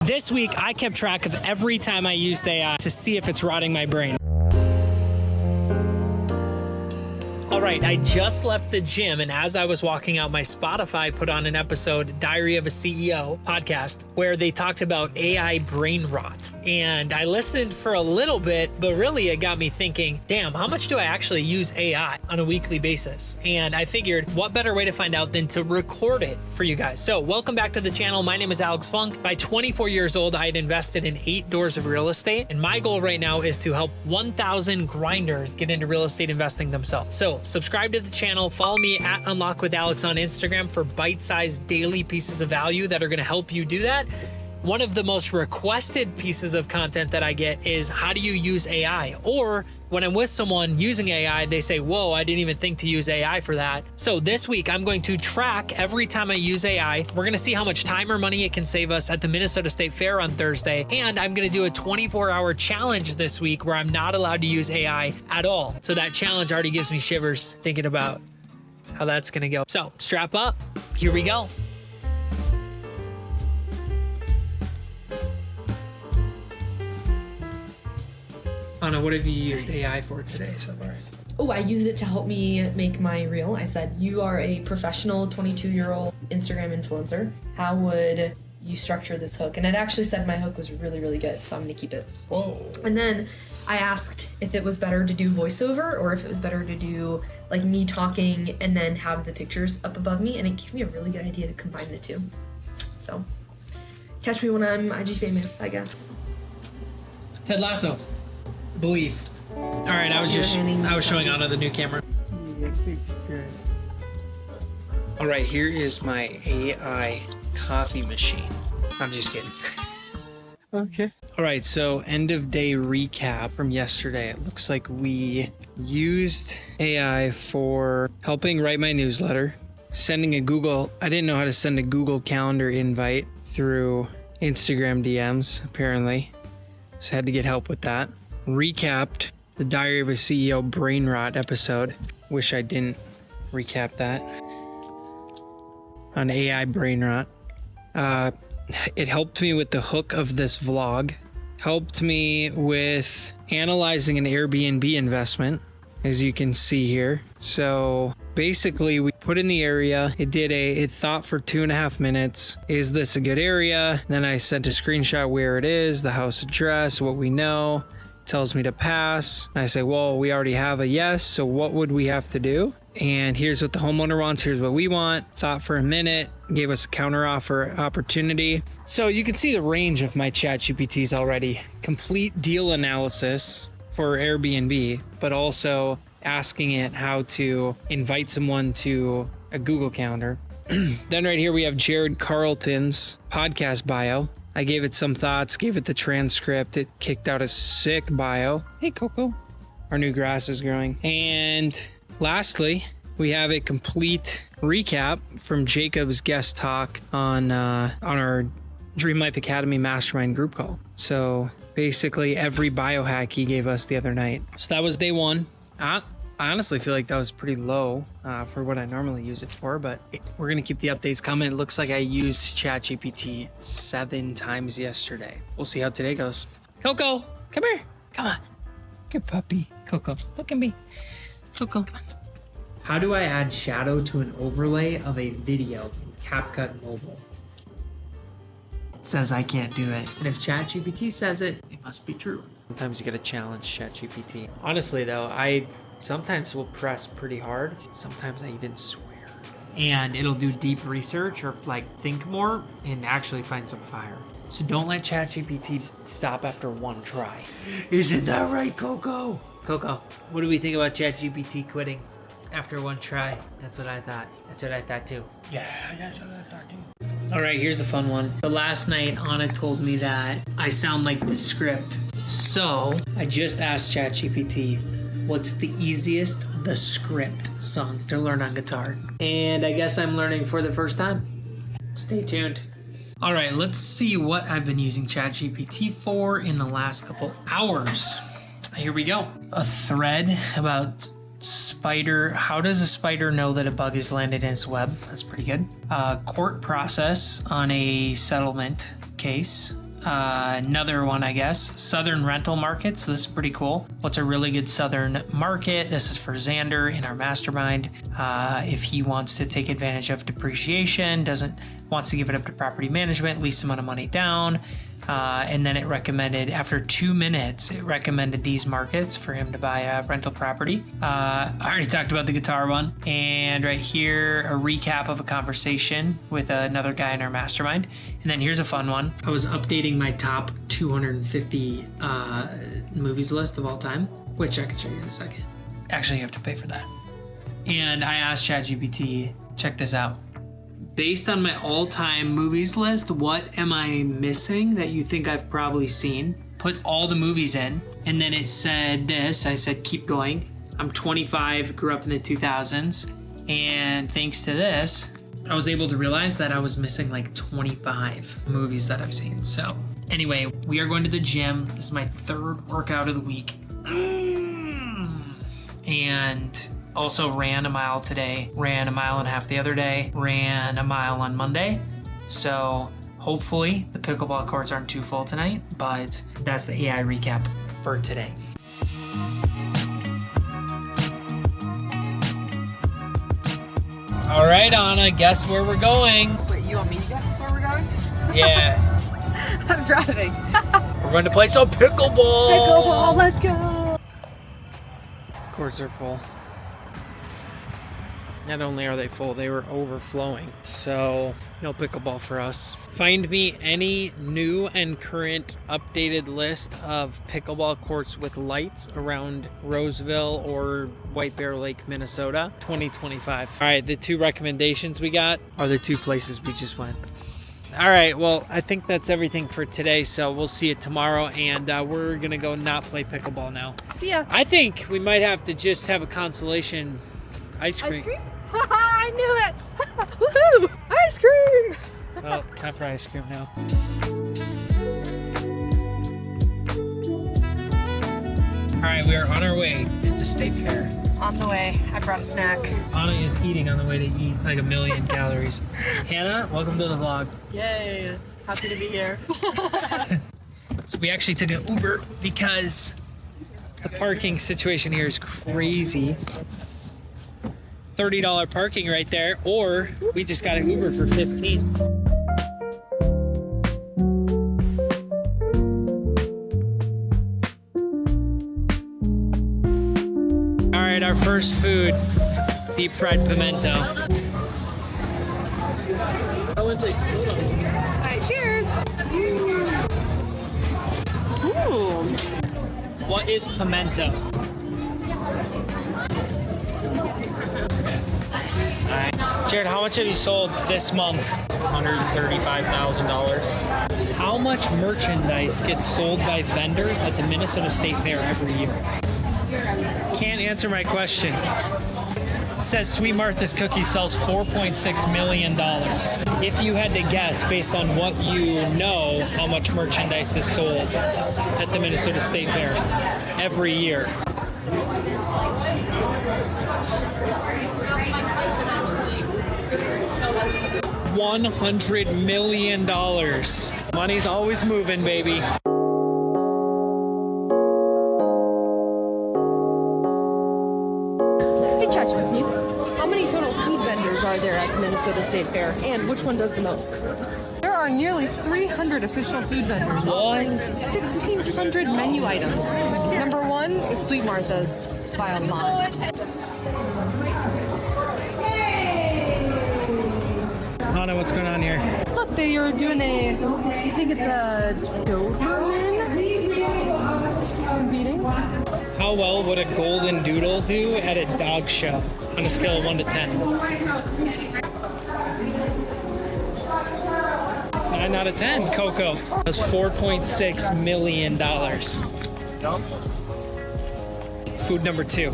This week, I kept track of every time I used AI to see if it's rotting my brain. All right, I just left the gym, and as I was walking out, my Spotify put on an episode, Diary of a CEO podcast, where they talked about AI brain rot. And I listened for a little bit, but really it got me thinking, damn, how much do I actually use AI on a weekly basis? And I figured, what better way to find out than to record it for you guys? So welcome back to the channel. My name is Alex Funk. By 24 years old, I had invested in 8 doors of real estate. And my goal right now is to help 1,000 grinders get into real estate investing themselves. So subscribe to the channel, follow me at Unlock with Alex on Instagram for bite-sized daily pieces of value that are gonna help you do that. One of the most requested pieces of content that I get is how do you use AI? Or when I'm with someone using AI, they say, whoa, I didn't even think to use AI for that. So this week, I'm going to track every time I use AI. We're gonna see how much time or money it can save us at the Minnesota State Fair on Thursday. And I'm gonna do a 24-hour challenge this week where I'm not allowed to use AI at all. So that challenge already gives me shivers thinking about how that's gonna go. So strap up, here we go. Anna, what have you used AI for today so far? Oh, I used it to help me make my reel. I said, you are a professional 22-year-old Instagram influencer. How would you structure this hook? And it actually said my hook was really, really good, so I'm gonna keep it. Whoa. And then I asked if it was better to do voiceover or if it was better to do like me talking and then have the pictures up above me, and it gave me a really good idea to combine the two. So, catch me when I'm IG famous, I guess. Ted Lasso. Believe. All right, I was showing Anna the new camera. All right, here is my AI coffee machine. I'm just kidding. Okay. All right, so end of day recap from yesterday. It looks like we used AI for helping write my newsletter, sending a Google, I didn't know how to send a Google Calendar invite through Instagram DMs, apparently. So I had to get help with that. Recapped the Diary of a CEO brain rot episode. Wish I didn't recap that. On AI brain rot. It helped me with the hook of this vlog. Helped me with analyzing an Airbnb investment, as you can see here. So basically we put in the area, it thought for 2.5 minutes, is this a good area? Then I sent a screenshot where it is, the house address, what we know. Tells me to pass. I say, well, we already have a yes, so what would we have to do? And here's what the homeowner wants, here's what we want. Thought for a minute, gave us a counter offer opportunity. So you can see the range of my ChatGPTs already. Complete deal analysis for Airbnb, but also asking it how to invite someone to a Google Calendar. Then right here we have Jared Carlton's podcast bio. I gave it some thoughts, gave it the transcript. It kicked out a sick bio. Hey, Coco. Our new grass is growing. And lastly, we have a complete recap from Jacob's guest talk on our Dream Life Academy Mastermind group call. So basically every biohack he gave us the other night. So that was day one. I honestly feel like that was pretty low for what I normally use it for, but we're going to keep the updates coming. It looks like I used ChatGPT 7 times yesterday. We'll see how today goes. Coco, come here. Come on. Good puppy. Coco, look at me. Coco, come on. How do I add shadow to an overlay of a video in CapCut Mobile? It says I can't do it. And if ChatGPT says it, it must be true. Sometimes you got to challenge ChatGPT. Honestly, though, I sometimes will press pretty hard. Sometimes I even swear. And it'll do deep research or like think more and actually find some fire. So don't let ChatGPT stop after one try. Isn't that right, Coco? Coco, what do we think about ChatGPT quitting after one try? That's what I thought. That's what I thought too. Yeah, that's what I thought too. All right, here's a fun one. The last night, Anna told me that I sound like the script. So I just asked ChatGPT, what's the easiest The Script song to learn on guitar? And I guess I'm learning for the first time. Stay tuned. All right, let's see what I've been using ChatGPT for in the last couple hours. Here we go. A thread about spider. How does a spider know that a bug has landed in its web? That's pretty good. Court process on a settlement case. another one, I guess. Southern rental markets. So this is pretty cool. What's a really good southern market? This is for Xander in our mastermind. If he wants to take advantage of depreciation, wants to give it up to property management, least amount of money down. And then it recommended, after 2 minutes, it recommended these markets for him to buy a rental property. I already talked about the guitar one. And right here, a recap of a conversation with another guy in our mastermind. And then here's a fun one. I was updating my top 250 movies list of all time, which I can show you in a second. Actually, you have to pay for that. And I asked ChatGPT, check this out. Based on my all-time movies list, what am I missing that you think I've probably seen? Put all the movies in, and then it said this. I said, keep going. I'm 25, grew up in the 2000s, and thanks to this, I was able to realize that I was missing like 25 movies that I've seen. So anyway, we are going to the gym. This is my third workout of the week. And also ran a mile today, ran a mile and a half the other day, ran a mile on Monday. So hopefully the pickleball courts aren't too full tonight, but that's the AI recap for today. All right, Anna, guess where we're going? Wait, you want me to guess where we're going? Yeah. I'm driving. We're going to play some pickleball. Pickleball, let's go. Courts are full. Not only are they full, they were overflowing. So no pickleball for us. Find me any new and current updated list of pickleball courts with lights around Roseville or White Bear Lake, Minnesota, 2025. All right, the two recommendations we got are the two places we just went. All right, well, I think that's everything for today. So we'll see you tomorrow, and we're gonna go not play pickleball now. See ya. I think we might have to just have a consolation ice cream. Ice cream? I knew it! Woohoo! Ice cream! Well, time for ice cream now. All right, we are on our way to the state fair. On the way. I brought a snack. Anna is eating on the way to eat like 1 million calories. Hannah, welcome to the vlog. Yay! Happy to be here. So we actually took an Uber because the parking situation here is crazy. $30 parking right there, or we just got an Uber for 15. All right, our first food, deep fried pimento. Alright, cheers! Ooh. What is pimento? Jared, how much have you sold this month? $135,000. How much merchandise gets sold by vendors at the Minnesota State Fair every year? Can't answer my question. It says Sweet Martha's Cookies sells $4.6 million. If you had to guess based on what you know, how much merchandise is sold at the Minnesota State Fair every year? $100 million. Money's always moving, baby. Hey ChatGPT, how many total food vendors are there at the Minnesota State Fair, and which one does the most? There are nearly 300 official food vendors offering 1,600 menu items. Number one is Sweet Martha's by a lot. Anna, what's going on here? Look, they are doing I think it's a Doberman competing. How well would a golden doodle do at a dog show on a scale of 1 to 10? 9 out of 10, Coco. That's $4.6 million. Food number 2.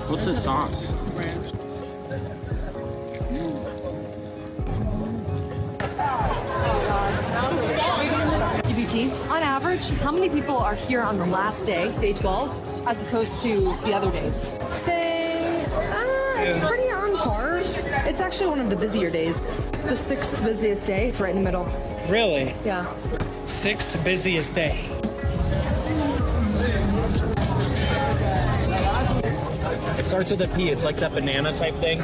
What's the sauce? GPT, on average, how many people are here on the last day, day 12, as opposed to the other days? Saying, it's pretty on par. It's actually one of the busier days. The 6th busiest day, it's right in the middle. Really? Yeah. 6th busiest day. It starts with a P. It's like that banana type thing.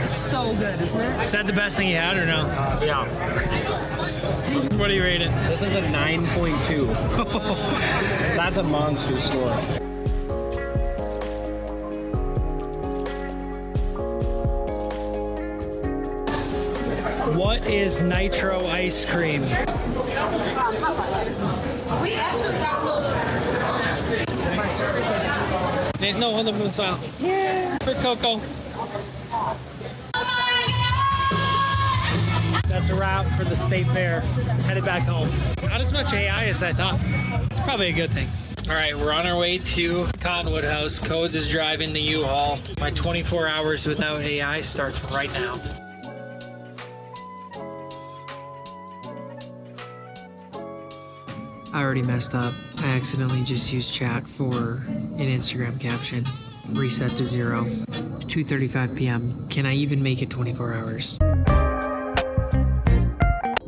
It's so good, isn't it? Is that the best thing you had or no? Yeah. What do you rate it? This is a 9.2. That's a monster score. What is nitro ice cream? No, hold up, it's out. Yeah, for Coco. That's a wrap for the state fair. Headed back home. Not as much AI as I thought. It's probably a good thing. All right, we're on our way to Cottonwood House. Codes is driving the U-Haul. My 24 hours without AI starts right now. I already messed up. I accidentally just used chat for an Instagram caption. Reset to 0. 2:35 p.m. Can I even make it 24 hours?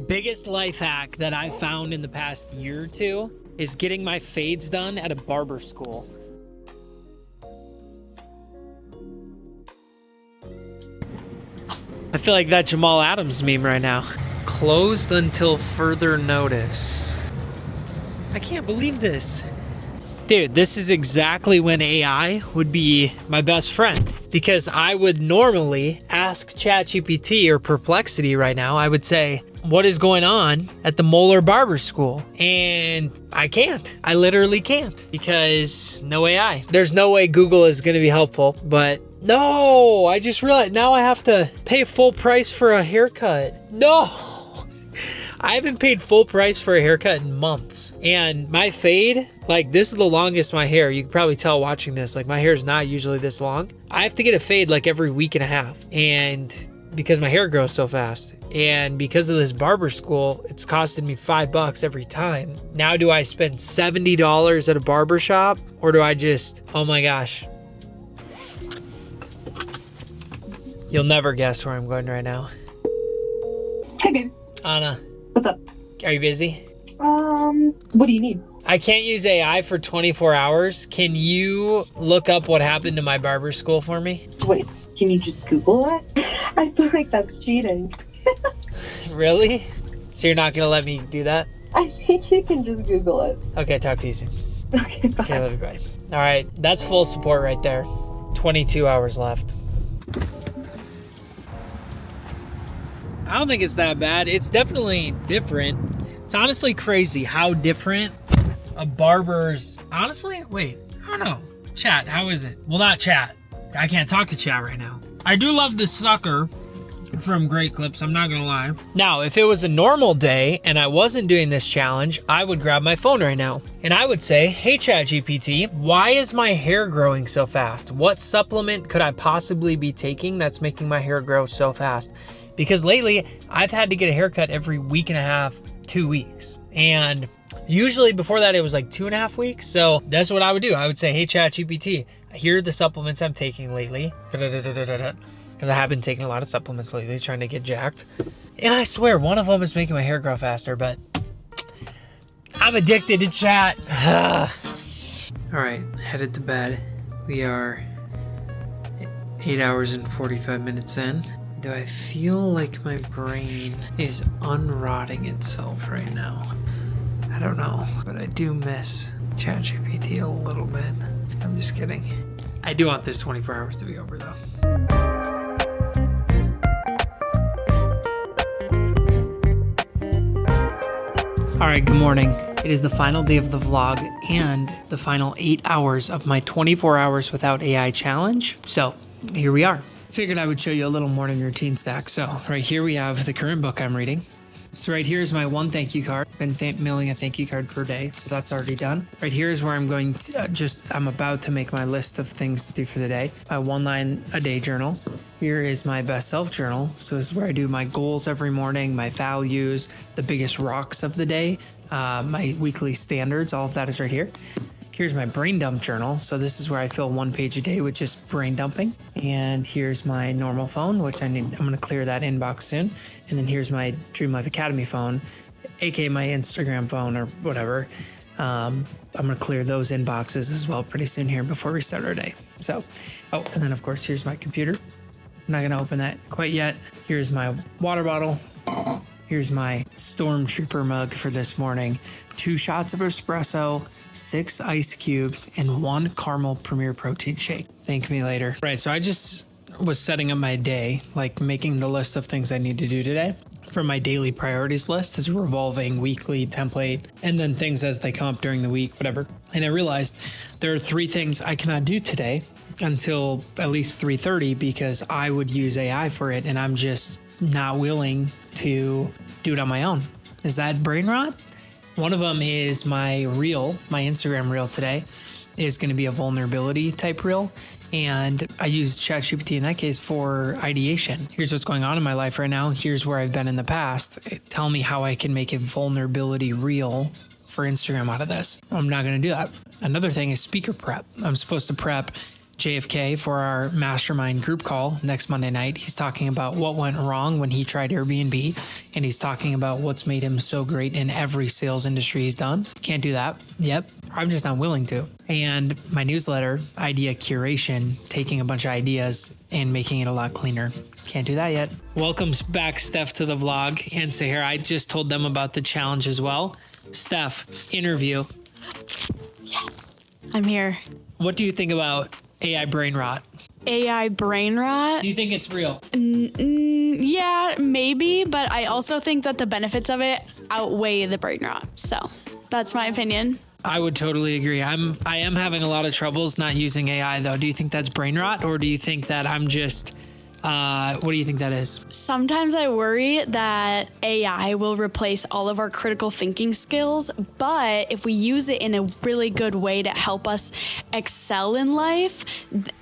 Biggest life hack that I've found in the past year or two is getting my fades done at a barber school. I feel like that Jamal Adams meme right now. Closed until further notice. I can't believe this. Dude, this is exactly when AI would be my best friend, because I would normally ask ChatGPT or Perplexity right now. I would say, what is going on at the Moeller Barber School? And I can't. I literally can't, because no AI. There's no way Google is going to be helpful, but no, I just realized now I have to pay full price for a haircut. No. I haven't paid full price for a haircut in months. And my fade, like this is the longest my hair. You can probably tell watching this, like my hair is not usually this long. I have to get a fade like every week and a half. And because my hair grows so fast. And because of this barber school, it's costed me $5 every time. Now do I spend $70 at a barber shop? Or do I just, oh my gosh. You'll never guess where I'm going right now. Okay. Anna. What's up? Are you busy? What do you need? I can't use AI for 24 hours. Can you look up what happened to my barber school for me? Wait, can you just Google that? I feel like that's cheating. Really? So you're not going to let me do that? I think you can just Google it. Okay, talk to you soon. Okay, bye. Okay, love you, bye. All right, that's full support right there. 22 hours left. I don't think it's that bad. It's definitely different. It's honestly crazy how different a barber's... Honestly? Wait, I don't know. Chat, how is it? Well, not chat. I can't talk to chat right now. I do love the sucker from Great Clips, I'm not gonna lie. Now, if it was a normal day and I wasn't doing this challenge, I would grab my phone right now and I would say, hey ChatGPT, why is my hair growing so fast? What supplement could I possibly be taking that's making my hair grow so fast? Because lately, I've had to get a haircut every week and a half, 2 weeks. And usually before that, it was like 2.5 weeks. So that's what I would do. I would say, hey, ChatGPT, here are the supplements I'm taking lately. Because I have been taking a lot of supplements lately, trying to get jacked. And I swear, one of them is making my hair grow faster, but I'm addicted to chat. All right, headed to bed. We are 8 hours and 45 minutes in. Do I feel like my brain is unrotting itself right now? I don't know, but I do miss ChatGPT a little bit. I'm just kidding. I do want this 24 hours to be over though. All right, good morning. It is the final day of the vlog and the final 8 hours of my 24 hours without AI challenge. So here we are. Figured I would show you a little morning routine stack. So right here we have the current book I'm reading. So right here is my one thank you card. Been mailing a thank you card per day, so that's already done. Right here is where I'm going to I'm about to make my list of things to do for the day. My 1 line a day journal. Here is my best self journal. So this is where I do my goals every morning, my values, the biggest rocks of the day, my weekly standards. All of that is right here. Here's my brain dump journal. So this is where I fill 1 page a day with just brain dumping. And here's my normal phone, which I'm going to clear that inbox soon. And then here's my Dream Life Academy phone, aka my Instagram phone or whatever. I'm going to clear those inboxes as well pretty soon here before we start our day. So, and then of course, here's my computer. I'm not going to open that quite yet. Here's my water bottle. Here's my Stormtrooper mug for this morning. 2 shots of espresso, 6 ice cubes, and 1 caramel Premier Protein shake. Thank me later. Right, so I just was setting up my day, like making the list of things I need to do today. From my daily priorities list is a revolving weekly template, and then things as they come up during the week, whatever. And I realized there are 3 things I cannot do today until at least 3:30 because I would use AI for it, and I'm just not willing to do it on my own. Is that brain rot? One of them is my reel, my Instagram reel today is going to be a vulnerability type reel. And I use ChatGPT in that case for ideation. Here's what's going on in my life right now. Here's where I've been in the past. Tell me how I can make a vulnerability reel for Instagram out of this. I'm not going to do that. Another thing is speaker prep. I'm supposed to prep JFK for our mastermind group call next Monday night. He's talking about what went wrong when he tried Airbnb, and he's talking about what's made him so great in every sales industry he's done. Can't do that. Yep. I'm just not willing to. And my newsletter, idea curation, taking a bunch of ideas and making it a lot cleaner. Can't do that yet. Welcome back, Steph, to the vlog. And Sahara, I just told them about the challenge as well. Steph, interview. Yes, I'm here. What do you think about AI brain rot? AI brain rot? Do you think it's real? Yeah, maybe, but I also think that the benefits of it outweigh the brain rot. So that's my opinion. I would totally agree. I am having a lot of troubles not using AI though. Do you think that's brain rot, or do you think that I'm just what do you think that is? Sometimes I worry that AI will replace all of our critical thinking skills, but if we use it in a really good way to help us excel in life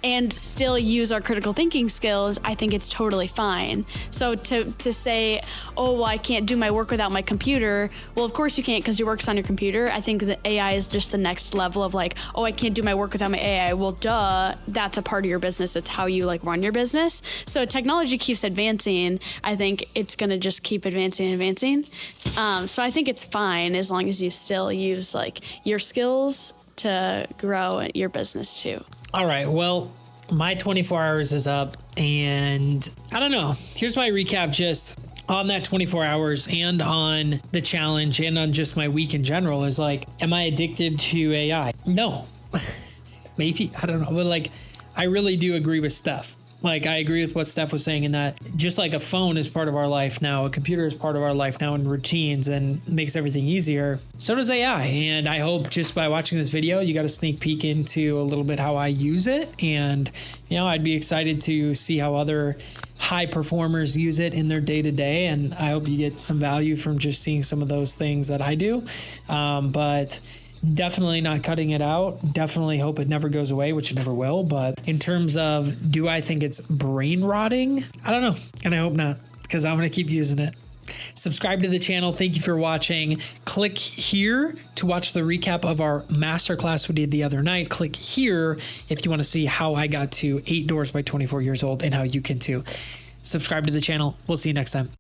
and still use our critical thinking skills, I think it's totally fine. So to say, oh, well, I can't do my work without my computer. Well, of course you can't because your work's on your computer. I think that AI is just the next level of like, oh, I can't do my work without my AI. Well, duh, that's a part of your business. It's how you like run your business. So technology keeps advancing. I think it's going to just keep advancing and advancing. So I think it's fine as long as you still use like your skills to grow your business too. All right. Well, my 24 hours is up and I don't know. Here's my recap just on that 24 hours and on the challenge and on just my week in general is like, am I addicted to AI? No. Maybe. I don't know. But like, I really do agree with Steph. Like, I agree with what Steph was saying in that just like a phone is part of our life now, a computer is part of our life now in routines and makes everything easier. So does AI. And I hope just by watching this video, you got a sneak peek into a little bit how I use it. And, you know, I'd be excited to see how other high performers use it in their day to day. And I hope you get some value from just seeing some of those things that I do. But definitely not cutting it out. Definitely hope it never goes away, which it never will. But in terms of, do I think it's brain rotting? I don't know. And I hope not, because I'm going to keep using it. Subscribe to the channel. Thank you for watching. Click here to watch the recap of our masterclass we did the other night. Click here if you want to see how I got to 8 doors by 24 years old and how you can too. Subscribe to the channel. We'll see you next time.